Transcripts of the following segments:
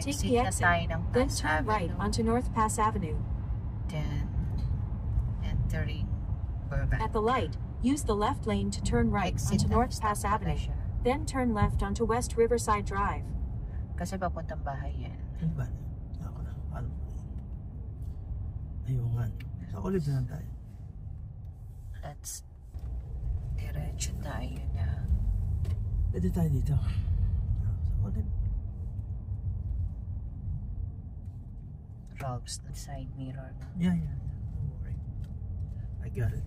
Take Exit the na exit, tayo ng then Pass turn right Avenue. onto North Pass Avenue. Then, entering Burbank. At the light, use the left lane to turn right Exit onto na, North stop Pass pala Avenue. siya. Then turn left onto West Riverside Drive. Kasi papuntang bahay yan. Ano ba? Ako na. Ano ba? Ayun nga. Sa ulit na tayo. Let's diretso tayo na. Pwede tayo dito. Sa ulit. Rob's na side mirror. Yeah. Don't worry. I got it.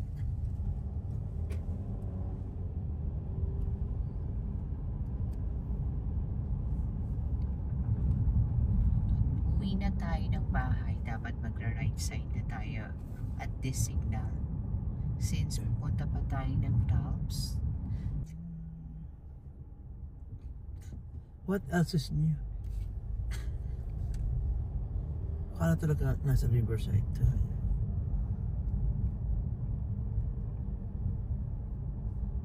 Uwi na tayo ng bahay. Dapat magra-right side na tayo at this signal. Since pupunta pa tayo ng Rob's. What else is new? Akala talaga nasa Riverside tayo.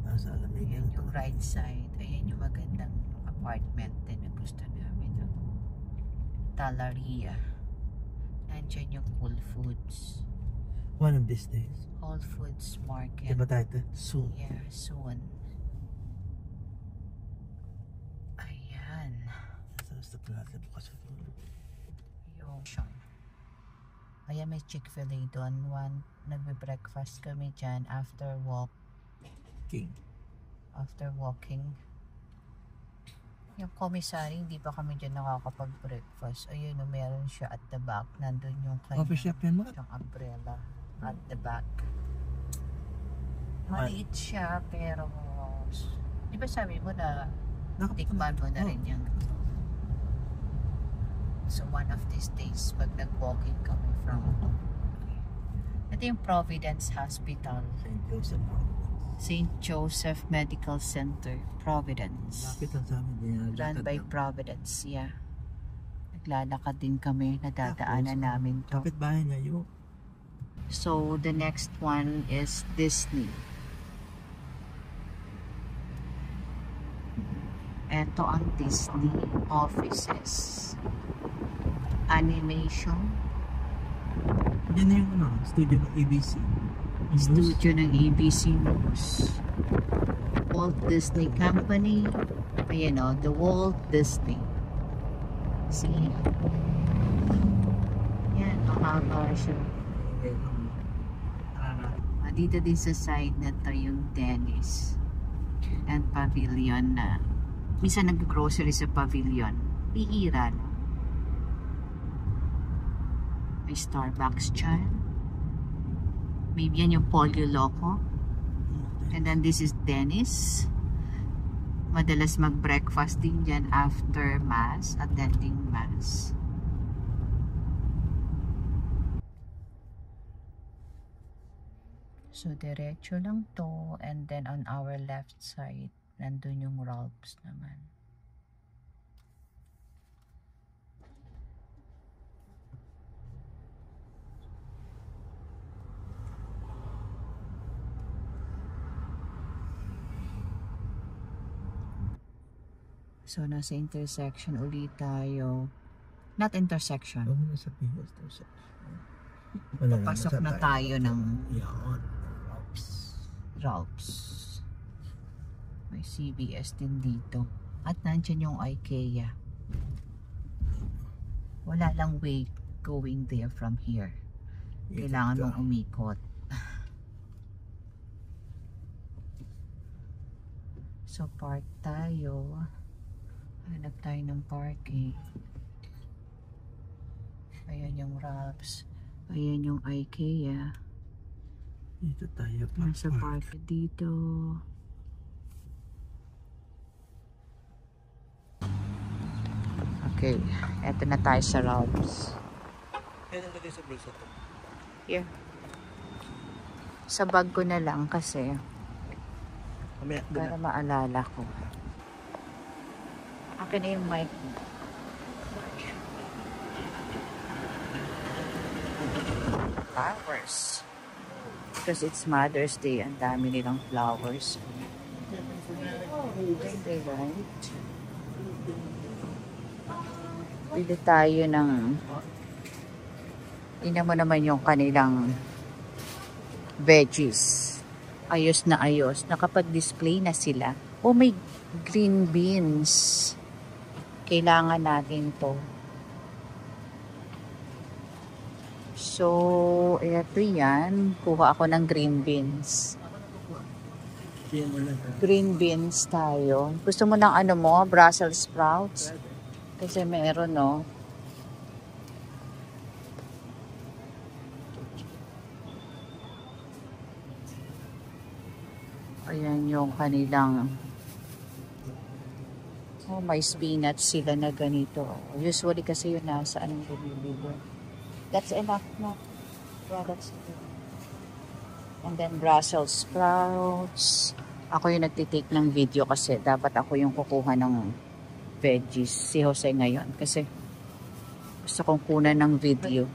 Nasa Alameda Ayan na yung pala. right side. Ayan yung magandang apartment din na gusto namin. Talaria. Nandyan yung Whole Foods. One of these days. Whole Foods Market. Diba tayo ito? Soon. Yeah, soon. Ayan. Nasa plaza bukas ito. Yung shop. Ayan, may Chick-fil-A doon. Nagbe-breakfast kami dyan after King. walking. Yung commissary, hindi pa kami dyan nakakapag-breakfast. Ayun, meron siya at the back. Nandun yung Coffee shop yan mo? yung umbrella at the back. Maliit siya, pero di ba sabi mo na tikman mo na rin yan? So one of these days, pag nag-walking kami from ito yung Providence Hospital. St. Joseph. St. Joseph Medical Center, Providence. Lapit lang sa amin. Run by Providence, yeah. Naglalakad din kami, nadadaanan namin to. Kapit bahay niya yun. So, the next one is Disney. Ito ang Disney offices. Animation. Yan na yung studio ng ABC. Studio ng ABC News. Walt Disney Company. Ayan o, the Walt Disney. See? Yan, makaka siya. Dito din sa side na to yung Dennis and Pavilion na minsan nag-grocery sa Pavilion. Bihira na. May Starbucks dyan. Maybe yan yung Pollo Loco. And then this is Dennis. Madalas mag-breakfast din dyan after Mass, attending Mass. So, diretso lang to. And then on our left side, nandun yung Ralph's naman. So, nasa intersection ulit tayo. Not intersection. Huwag mo na sabihin intersection. Papasok na tayo ng Yan. Ralph's. May CVS din dito. At nandyan yung IKEA. Wala lang way going there from here. Kailangan mong umikot. So, park tayo. Hanap tayo ng parking. Ayan yung Ralph's. Ayan yung IKEA. Dito tayo. Nasa park dito. Okay. Eto na tayo sa Ralph's. Kaya nalagay sa bracelet. Here. Sa bag ko na lang kasi Mamaya, para maalala ko. Akin na yung mic. Flowers. Because it's Mother's Day, ang dami nilang flowers. Oh, ganda, right? Bili tayo ng... Tingnan mo naman yung kanilang veggies. Ayos na ayos. Nakapag-display na sila. Oh, may green beans. Kailangan natin to. So, eto yan. Kuha ako ng green beans. Green beans tayo. Gusto mo ng ano mo? Brussels sprouts? Kasi meron, no? Ayan yung kanilang... Oh, may spinach sila na ganito. Usually kasi yun nasa anong bumibili. That's enough na. Yeah, that's enough. And then Brussels sprouts. Ako yung nagtitake ng video kasi dapat ako yung kukuha ng veggies. Si Jose ngayon kasi gusto kong kunan ng video.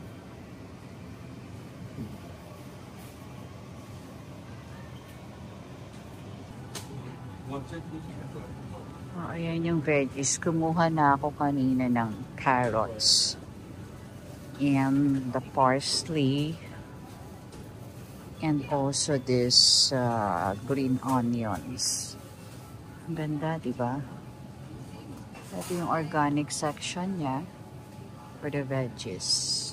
Oh, ayan yung veggies. Kumuha na ako kanina ng carrots. And the parsley. And also this green onions. Ang ganda, diba? Ito yung organic section niya for the veggies.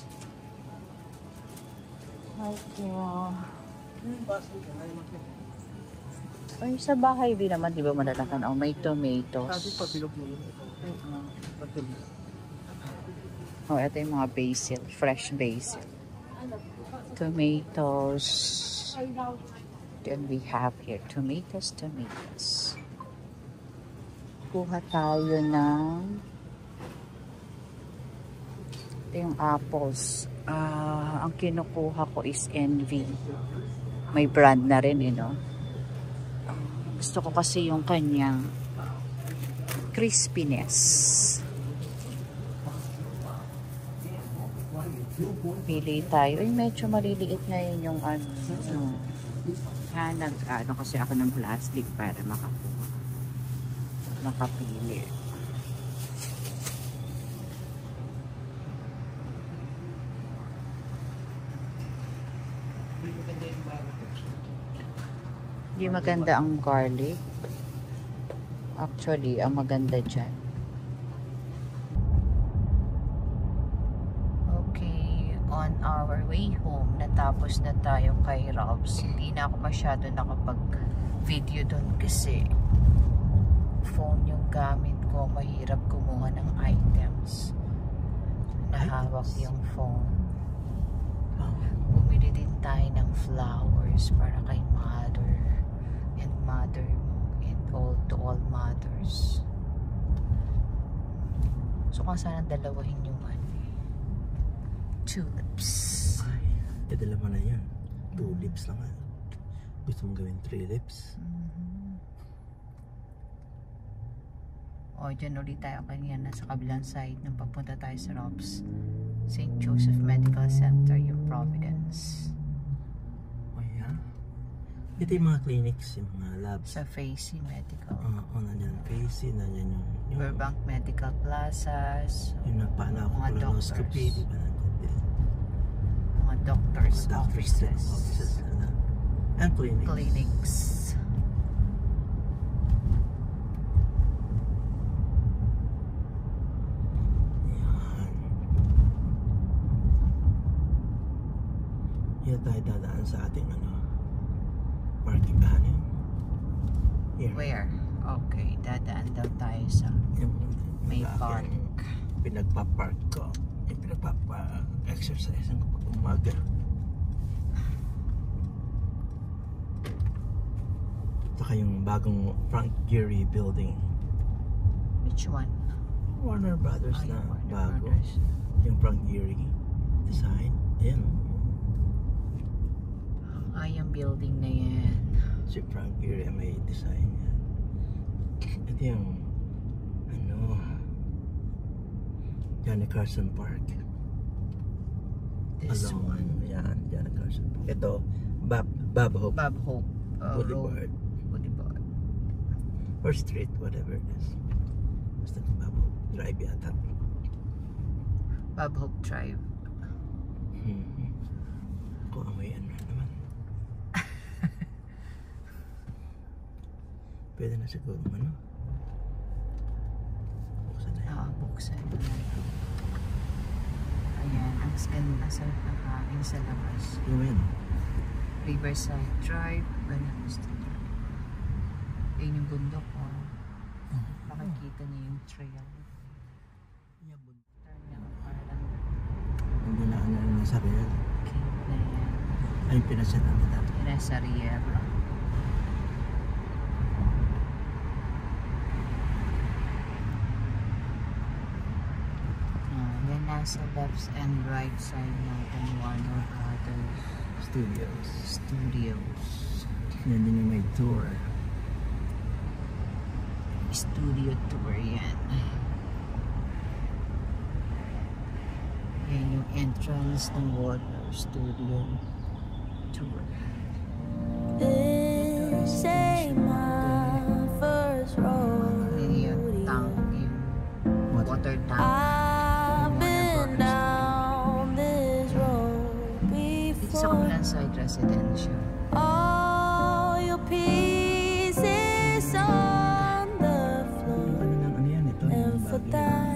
Okay. Ay, sa bahay din naman, di ba malalakan? Oh, may tomatoes. Oh, ito yung mga basil. Fresh basil. Tomatoes. Then we have here tomatoes. Kuha tayo ng ito yung apples. Ang kinukuha ko is Envy. May brand na rin, you know. Gusto ko kasi yung kanyang crispiness. Pili tayo. Ay, medyo maliliit na yun yung ano. Nag-ano kasi ako ng plastic para makapili. Hindi maganda ang garlic. Actually, ang maganda dyan. Okay, on our way home, natapos na tayo kay Robs. Hindi na ako masyado nakapag-video doon kasi phone yung gamit ko. Mahirap kumuha ng items. Nahawak yung phone. Bumili din tayo ng flowers para kay mother and to all mothers. So kung sana dalawahin yung tulips. Ay, dala mo na yan. 2 lips lang. Gusto mong gawin 3 lips? O, dyan ulit tayo kanina sa kabilang side nang papunta tayo sa Robs. St. Joseph Medical Center, yung Providence. Oh, yeah? Ito yung mga clinics, yung mga labs. Sa Facey Medical. Oo, nandiyan Facey, nandiyan yung Burbank Medical Plazas. Yung nagpala ako mga colonoscopy, di ba nandiyan din? Mga doctors' offices. And clinics. Clinics. Yan tayo dadaan sa ating parking van. Here. Where? Okay, dadaan daw tayo sa may park. Pinagpa-park ko. Yung pinagpapa-exercise ko pag umaga. Saka yung bagong Frank Gehry building. Which one? Warner Brothers na Warner bago. Brothers. Yung Frank Gehry design. Ayan. Ay, yung building na yan. Si Frank Gehry may design yan. Ito yung Johnny Carson Park. This one. Yan, Johnny Carson Park. Ito, Bob Hope Bob Hope. Boulevard. Boulevard. Or street, whatever it is. Basta Bob Hope Drive yata. Bob Hope Drive. Kung may ano naman. Pwede na siguro ano? Buksan na yan. Buksan na. Ayan, ang ganda sa hangin sa labas. Yung yan. Riverside Drive, Buenavista Drive. Ayun yung bundok ko. Makikita niyo yung trail. Turn lang parang Hindi na ano na sa real. cave na yan. Ay, pinasyan namin natin. Yan sa Riera. Yan nasa left and right side natin Warner Brothers Studios. Yan din yung may tour. Studio tour yan. Yan yung entrance ng Warner Studio tour. This ain't my first rodeo. Yan yung tank, yung water tank. I've been down this road Dito sa before. kabilang side, residential. All your pieces on the floor, Ano yan? Ito and yung for bagay. that